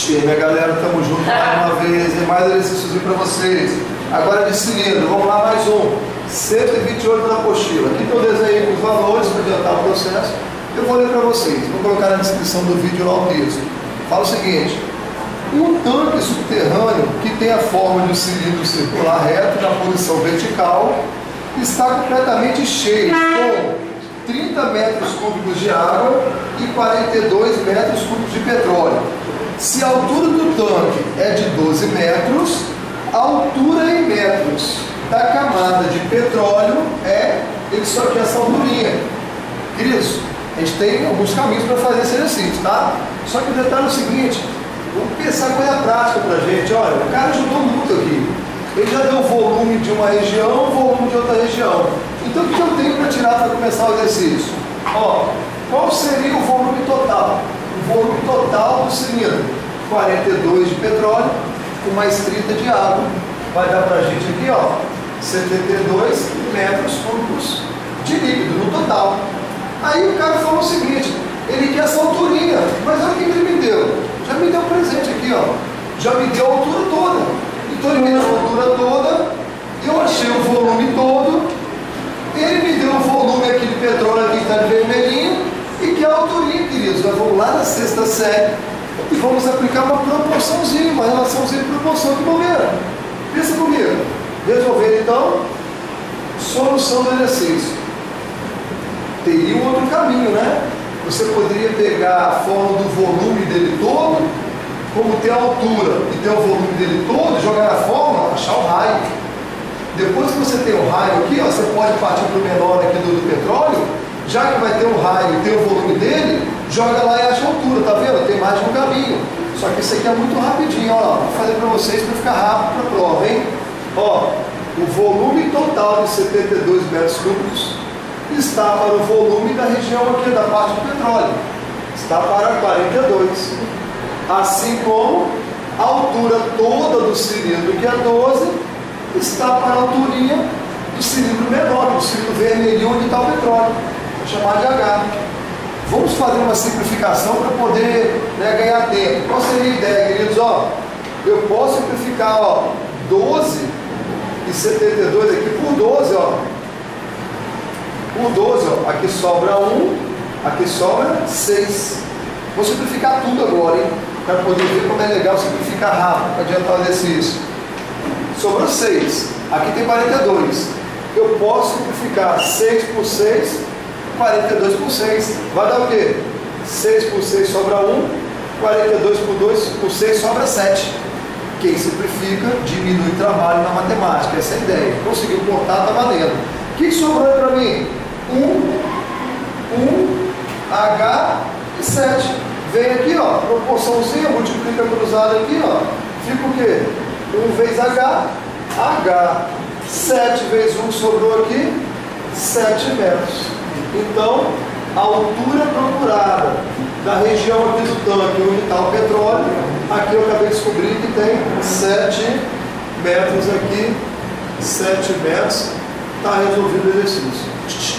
E aí, minha galera, tamo junto mais uma vez, tem mais exercíciozinho para vocês. Agora de cilindro, vamos lá, mais um. 128 na apostila. Aqui eu desenhei com os valores para adiantar o processo. Eu vou ler para vocês, vou colocar na descrição do vídeo lá o texto. Fala o seguinte: um tanque subterrâneo que tem a forma de um cilindro circular reto na posição vertical está completamente cheio, com 30 metros cúbicos de água e 42 metros cúbicos de petróleo. Se a altura do tanque é de 12 metros, a altura em metros da camada de petróleo é isso aqui, essa alturinha. Queridos, a gente tem alguns caminhos para fazer esse exercício, tá? Só que o detalhe é o seguinte: vamos pensar coisa prática para a gente. Olha, o cara ajudou muito aqui. Ele já deu o volume de uma região, o volume de outra região. Então o que eu tenho para tirar para começar o exercício? Ó, qual seria o volume total? O volume total do cilindro: 42 de petróleo com mais 30 de água. Vai dar para a gente aqui, ó, 72 metros cúbicos de líquido no total. Aí o cara falou o seguinte: ele quer essa alturinha, mas olha o que ele me deu. Já me deu um presente aqui, ó. Já me deu a altura toda. Então ele me deu a altura toda, eu achei o volume todo, ele me deu o volume aqui de petróleo aqui que está de vermelhinho, e que é a alturinha, queridos. Nós vamos lá na sexta série e vamos aplicar uma proporçãozinha, uma relaçãozinha de proporção de bobeira. Pensa comigo. Resolver então, solução do exercício. Teria um outro caminho, né? Você poderia pegar a forma do volume dele todo, como ter a altura e ter o volume dele todo, jogar na forma, achar o raio. Depois que você tem o raio aqui, ó, você pode partir para o menor aqui do petróleo, já que vai ter o raio e ter o volume dele, joga lá e acha a altura, tá vendo? Tem mais de um caminho. Só que isso aqui é muito rapidinho, ó. Vou fazer para vocês para ficar rápido para a prova, hein? Ó, o volume total de 72 metros cúbicos está para o volume da região aqui, da parte do petróleo. Está para 42. Assim como a altura toda do cilindro, que é 12, está para a alturinha do cilindro menor, do cilindro vermelhinho onde está o petróleo. Vou chamar de H. Vamos fazer uma simplificação para poder, né, ganhar tempo. Qual seria a ideia, queridos? Ó, eu posso simplificar, ó, 12 e 72 aqui por 12, ó. Por 12, ó. Aqui sobra 1, aqui sobra 6. Vou simplificar tudo agora, hein? Para poder ver como é legal simplificar rápido, para adiantar o exercício. Sobrou 6. Aqui tem 42. Eu posso simplificar 6 por 6, 42 por 6. Vai dar o quê? 6 por 6 sobra 1, 42 por 2 por 6 sobra 7. Quem simplifica, diminui o trabalho na matemática. Essa é a ideia. Conseguiu cortar, tá valendo. O que sobrou para mim? 1, H e 7. Vem aqui, ó, proporçãozinha, multiplica cruzada aqui, ó. Fica o quê? 1 vezes H, H. 7 vezes 1 sobrou aqui, 7 metros. Então, a altura procurada da região aqui do tanque onde está o petróleo, aqui eu acabei de descobrir que tem 7 metros aqui, 7 metros. Está resolvido o exercício.